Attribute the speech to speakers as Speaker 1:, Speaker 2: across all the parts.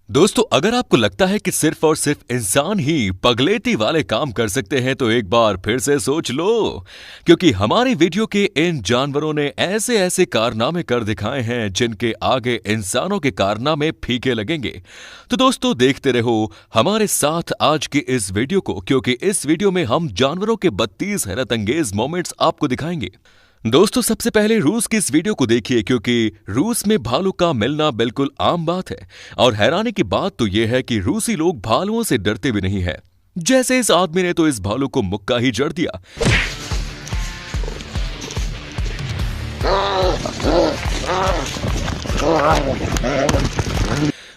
Speaker 1: दोस्तों, अगर आपको लगता है कि सिर्फ और सिर्फ इंसान ही पगलेटी वाले काम कर सकते हैं तो एक बार फिर से सोच लो, क्योंकि हमारी वीडियो के इन जानवरों ने ऐसे ऐसे कारनामे कर दिखाए हैं जिनके आगे इंसानों के कारनामे फीके लगेंगे। तो दोस्तों, देखते रहो हमारे साथ आज की इस वीडियो को, क्योंकि इस वीडियो में हम जानवरों के 32 हैरत अंगेज मोमेंट्स आपको दिखाएंगे। दोस्तों, सबसे पहले रूस की इस वीडियो को देखिए, क्योंकि रूस में भालू का मिलना बिल्कुल आम बात है और हैरानी की बात तो यह है कि रूसी लोग भालुओं से डरते भी नहीं है। जैसे इस आदमी ने तो इस भालू को मुक्का ही जड़ दिया।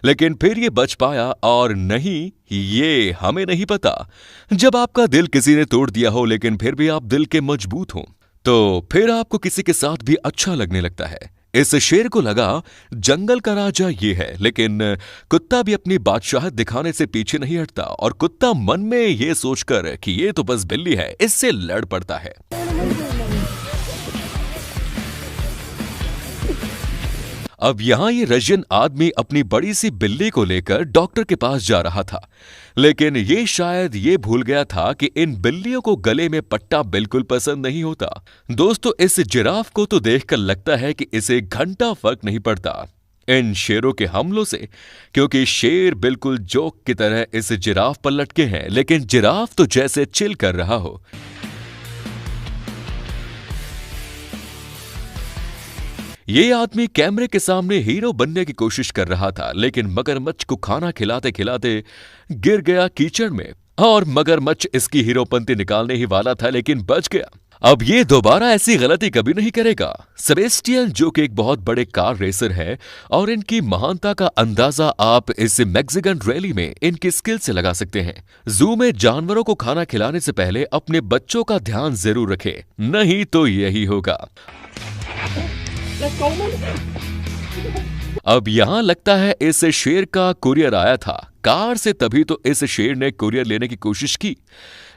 Speaker 1: लेकिन फिर ये बच पाया और नहीं, ये हमें नहीं पता। जब आपका दिल किसी ने तोड़ दिया हो लेकिन फिर भी आप दिल के मजबूत हो तो फिर आपको किसी के साथ भी अच्छा लगने लगता है। इस शेर को लगा जंगल का राजा ये है, लेकिन कुत्ता भी अपनी बादशाहत दिखाने से पीछे नहीं हटता और कुत्ता मन में ये सोचकर कि ये तो बस बिल्ली है, इससे लड़ पड़ता है। अब यहां ये रशियन आदमी अपनी बड़ी सी बिल्ली को लेकर डॉक्टर के पास जा रहा था, लेकिन ये शायद ये भूल गया था कि इन बिल्लियों को गले में पट्टा बिल्कुल पसंद नहीं होता। दोस्तों, इस जिराफ को तो देखकर लगता है कि इसे घंटा फर्क नहीं पड़ता इन शेरों के हमलों से, क्योंकि शेर बिल्कुल जोक की तरह इस जिराफ पर लटके हैं, लेकिन जिराफ तो जैसे चिल कर रहा हो। ये आदमी कैमरे के सामने हीरो बनने की कोशिश कर रहा था, लेकिन मगरमच्छ को खाना खिलाते खिलाते गिर गया कीचड़ में और मगरमच्छ इसकी हीरोपंती निकालने ही वाला था, लेकिन बच गया। अब ये दोबारा ऐसी गलती कभी नहीं करेगा। सेबेस्टियन, जो कि एक बहुत बड़े कार रेसर है, और इनकी महानता का अंदाजा आप इस मैक्सिकन रैली में इनकी स्किल से लगा सकते हैं। जू में जानवरों को खाना खिलाने से पहले अपने बच्चों का ध्यान जरूर रखें, नहीं तो यही होगा। अब यहां लगता है इस शेर का कुरियर आया था कार से, तभी तो इस शेर ने कुरियर लेने की कोशिश की,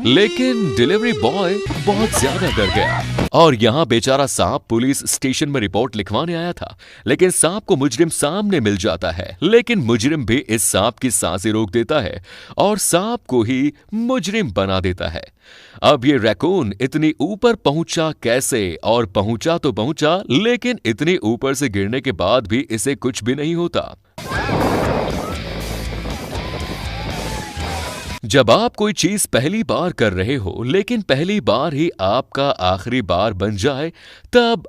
Speaker 1: लेकिन डिलीवरी बॉय बहुत ज्यादा डर गया और यहां बेचारा सांप पुलिस स्टेशन में रिपोर्ट लिखवाने आया था, लेकिन सांप को मुजरिम सामने मिल जाता है, लेकिन मुजरिम भी इस सांप की सांसें रोक देता है और सांप को ही मुजरिम बना देता है। अब ये रैकून इतनी ऊपर पहुंचा कैसे, और पहुंचा तो पहुंचा, लेकिन इतनी ऊपर से गिरने के बाद भी इसे कुछ भी नहीं होता। जब आप कोई चीज पहली बार कर रहे हो, लेकिन पहली बार ही आपका आखिरी बार बन जाए, तब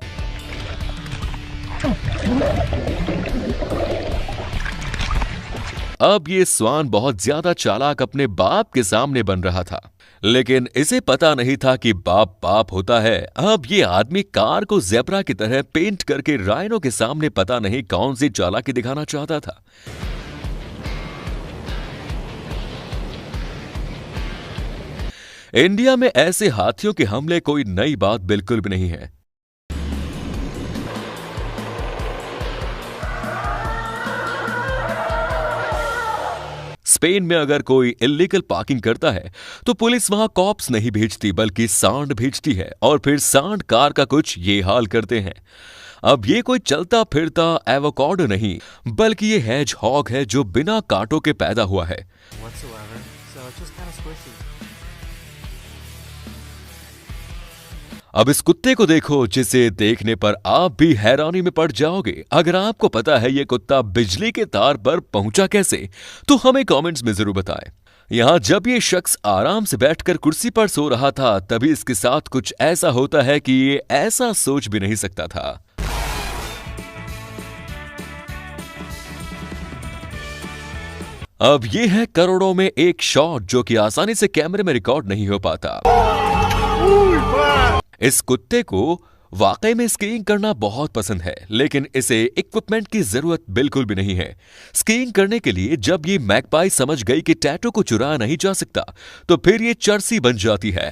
Speaker 1: अब ये स्वान बहुत ज्यादा चालाक अपने बाप के सामने बन रहा था, लेकिन इसे पता नहीं था कि बाप बाप होता है। अब ये आदमी कार को ज़ेब्रा की तरह पेंट करके राइनो के सामने पता नहीं कौन सी चालाकी दिखाना चाहता था। इंडिया में ऐसे हाथियों के हमले कोई नई बात बिल्कुल भी नहीं है। स्पेन में अगर कोई इल्लीगल पार्किंग करता है तो पुलिस वहां कॉप्स नहीं भेजती, बल्कि सांड भेजती है, और फिर सांड कार का कुछ ये हाल करते हैं। अब ये कोई चलता फिरता एवोकाडो नहीं, बल्कि ये हेजहॉग है जो बिना कांटों के पैदा हुआ है। अब इस कुत्ते को देखो, जिसे देखने पर आप भी हैरानी में पड़ जाओगे। अगर आपको पता है ये कुत्ता बिजली के तार पर पहुंचा कैसे, तो हमें कमेंट्स में जरूर बताएं। यहां जब ये शख्स आराम से बैठकर कुर्सी पर सो रहा था, तभी इसके साथ कुछ ऐसा होता है कि ये ऐसा सोच भी नहीं सकता था। अब ये है करोड़ों में एक शॉट जो कि आसानी से कैमरे में रिकॉर्ड नहीं हो पाता। इस कुत्ते को वाकई में स्कीइंग करना बहुत पसंद है, लेकिन इसे इक्विपमेंट की जरूरत बिल्कुल भी नहीं है। स्कीइंग करने के लिए जब ये मैगपाई समझ गई कि टैटू को चुराया नहीं जा सकता, तो फिर ये चर्सी बन जाती है।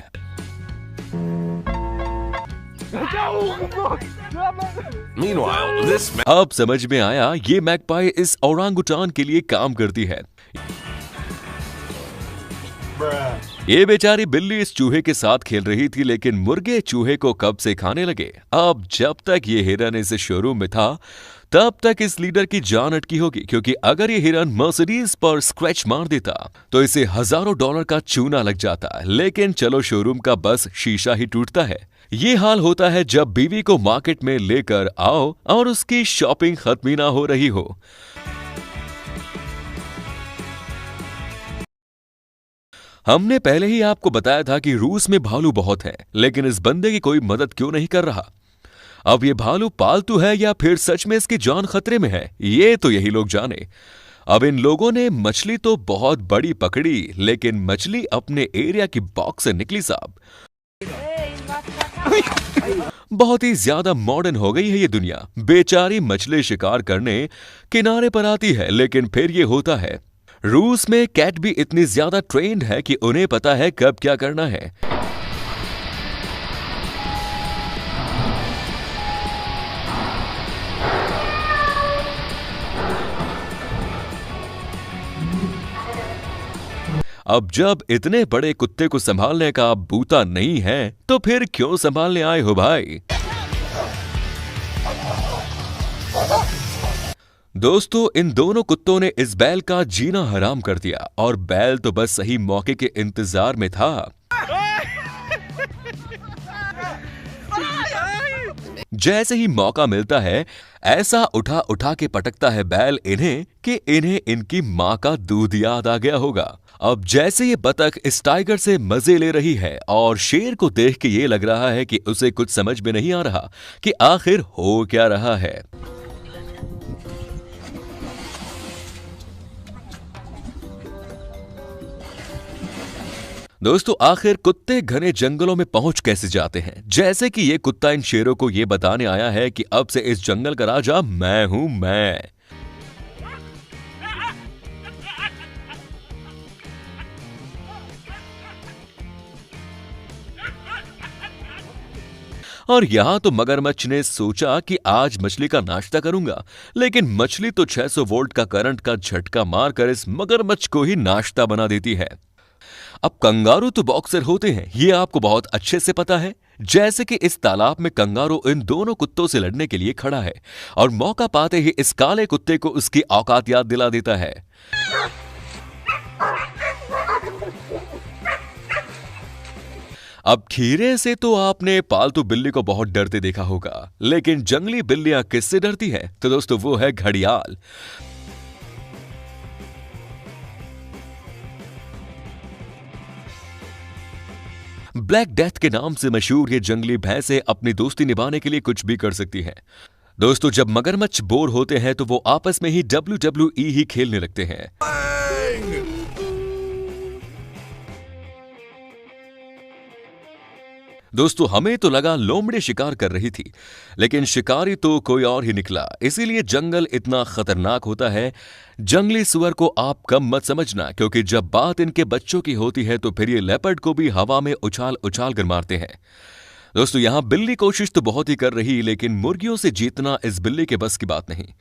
Speaker 1: अब समझ में आया, ये मैगपाई इस ओरांगुटान के लिए काम करती है। ये बेचारी बिल्ली इस चूहे के साथ खेल रही थी, लेकिन मुर्गे चूहे को कब से खाने लगे। अब जब तक ये हिरन इस शोरूम में था तब तक इस लीडर की जान अटकी होगी, क्योंकि अगर ये हिरन मर्सिडीज पर स्क्रैच मार देता तो इसे हजारों डॉलर का चूना लग जाता। लेकिन चलो, शोरूम का बस शीशा ही टूटता है। ये हाल होता है जब बीवी को मार्केट में लेकर आओ और उसकी शॉपिंग खत्म ही ना हो रही हो। हमने पहले ही आपको बताया था कि रूस में भालू बहुत हैं, लेकिन इस बंदे की कोई मदद क्यों नहीं कर रहा। अब ये भालू पालतू है या फिर सच में इसकी जान खतरे में है, ये तो यही लोग जाने। अब इन लोगों ने मछली तो बहुत बड़ी पकड़ी, लेकिन मछली अपने एरिया की बॉक्स से निकली साहब। बहुत ही ज्यादा मॉडर्न हो गई है ये दुनिया। बेचारी मछली शिकार करने किनारे पर आती है, लेकिन फिर ये होता है। रूस में कैट भी इतनी ज्यादा ट्रेन्ड है कि उन्हें पता है कब क्या करना है। अब जब इतने बड़े कुत्ते को संभालने का बूता नहीं है तो फिर क्यों संभालने आए हो भाई। दोस्तों, इन दोनों कुत्तों ने इस बैल का जीना हराम कर दिया और बैल तो बस सही मौके के इंतजार में था। जैसे ही मौका मिलता है ऐसा उठा उठा के पटकता है बैल इन्हें कि इन्हें इनकी मां का दूध याद आ गया होगा। अब जैसे ये बतख इस टाइगर से मजे ले रही है और शेर को देख के ये लग रहा है कि उसे कुछ समझ में नहीं आ रहा कि आखिर हो क्या रहा है। दोस्तों, आखिर कुत्ते घने जंगलों में पहुंच कैसे जाते हैं। जैसे कि ये कुत्ता इन शेरों को ये बताने आया है कि अब से इस जंगल का राजा मैं हूं मैं। और यहां तो मगरमच्छ ने सोचा कि आज मछली का नाश्ता करूंगा, लेकिन मछली तो 600 वोल्ट का करंट का झटका मारकर इस मगरमच्छ को ही नाश्ता बना देती है। अब कंगारू तो बॉक्सर होते हैं, ये आपको बहुत अच्छे से पता है। जैसे कि इस तालाब में कंगारू इन दोनों कुत्तों से लड़ने के लिए खड़ा है और मौका पाते ही इस काले कुत्ते को उसकी औकात याद दिला देता है। अब खीरे से तो आपने पालतू बिल्ली को बहुत डरते देखा होगा, लेकिन जंगली बिल्लियां किससे डरती हैं? तो दोस्तों, वो है घड़ियाल। ब्लैक डेथ के नाम से मशहूर ये जंगली भैंसें अपनी दोस्ती निभाने के लिए कुछ भी कर सकती हैं। दोस्तों, जब मगरमच्छ बोर होते हैं तो वो आपस में ही WWE ही खेलने लगते हैं। दोस्तों, हमें तो लगा लोमड़ी शिकार कर रही थी, लेकिन शिकारी तो कोई और ही निकला। इसीलिए जंगल इतना खतरनाक होता है। जंगली सुअर को आप कम मत समझना, क्योंकि जब बात इनके बच्चों की होती है तो फिर ये लेपर्ड को भी हवा में उछाल उछाल कर मारते हैं। दोस्तों, यहां बिल्ली कोशिश तो बहुत ही कर रही, लेकिन मुर्गियों से जीतना इस बिल्ली के बस की बात नहीं।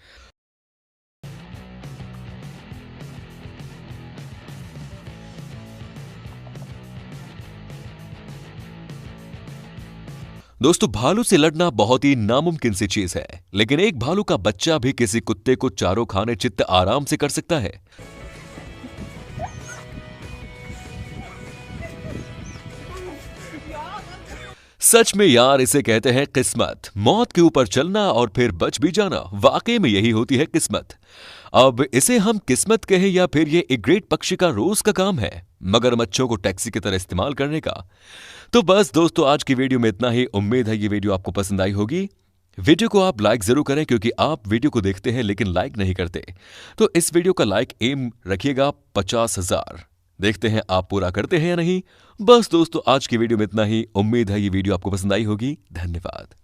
Speaker 1: दोस्तों, भालू से लड़ना बहुत ही नामुमकिन सी चीज है, लेकिन एक भालू का बच्चा भी किसी कुत्ते को चारों खाने चित्त आराम से कर सकता है। सच में यार, इसे कहते हैं किस्मत। मौत के ऊपर चलना और फिर बच भी जाना, वाकई में यही होती है किस्मत। अब इसे हम किस्मत कहें या फिर ये एक ग्रेट पक्षी का रोज का काम है मगरमच्छों को टैक्सी की तरह इस्तेमाल करने का। तो बस दोस्तों, आज की वीडियो में इतना ही। उम्मीद है ये वीडियो आपको पसंद आई होगी। वीडियो को आप लाइक जरूर करें, क्योंकि आप वीडियो को देखते हैं लेकिन लाइक नहीं करते। तो इस वीडियो का लाइक एम रखिएगा 50,000। देखते हैं आप पूरा करते हैं या नहीं। बस दोस्तों, आज की वीडियो में इतना ही। उम्मीद है ये वीडियो आपको पसंद आई होगी। धन्यवाद।